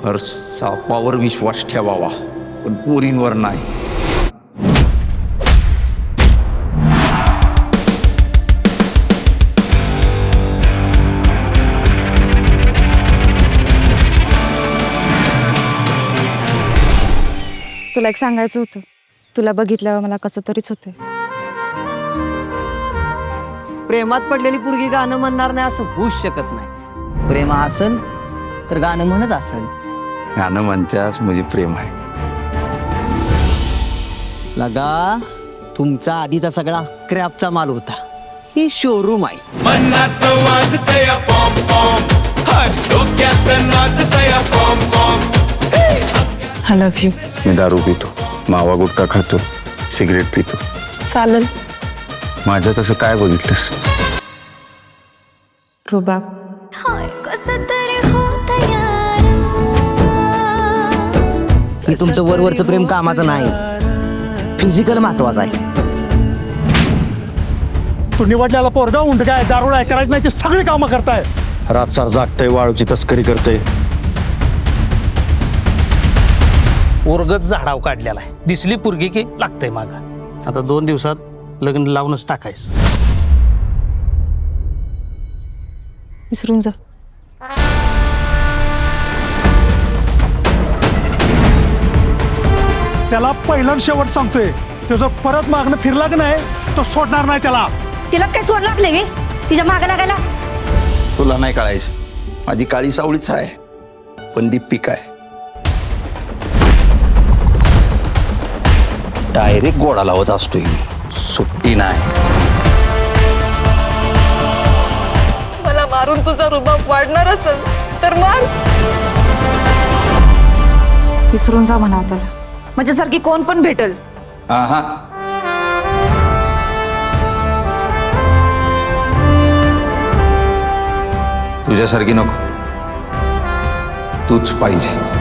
सापावर विश्वास ठेवावा पण पोरींवर नाही. तुला एक सांगायचं होतं. तुला बघितल्यावर मला कसं तरीच होतंय. प्रेमात पडलेली पोरगी गाणं म्हणणार नाही असं होऊच शकत नाही. प्रेम असेल तर गाणं म्हणत असेल. गाणं म्हणत्यास म्हणजे प्रेम आहे. लगा तुमचा आधीचा सगळा स्क्रॅपचा माल होता. ही शोरूम आहे. मनात वाजतया पॉम पॉम, डोक्यात नाचतया पॉम पॉम. I love you. मी दारू पितो, मावा गुटखा खातो, सिगरेट पितो. चालेल. माझ्या तसं काय बघितलंस? रुबाब. हे तुमचं वरवरचं प्रेम कामाचं नाही, फिजिकल महत्वाचं आहे. तू निवडल्याला पोरगा उंड काय दारूळ आहे करायचं नाही ते सगळी कामं करताय. रातसार जागतय, वाळूची तस्करी करते. ओरगत झाडाव काढलेला आहे. दिसली पुरगी की लागतंय माग. आता 2 दिवसात लग्न लावूनच टाकायचं. विसरून जा. त्याला पहिलं शेवट सांगतोय, त्याचं परत मागणं फिरला की नाही तो सोडणार नाही त्याला. तिलाच काय सोड लागले मी तिच्या मागे लागायला. तुला नाही कळायचं, माझी काळी सावळीच आहे पण दीपिक आहे. डायरेक्ट गोडा लावत असतोय मी, सुट्टी नाही. मला मारून तुझा रुबाब वाढणार असेल तर मार. विसरून जा म्हणा त्याला. माझ्यासारखी कोण पण भेटल. हा तुझ्यासारखी नको, तूच पाहिजे.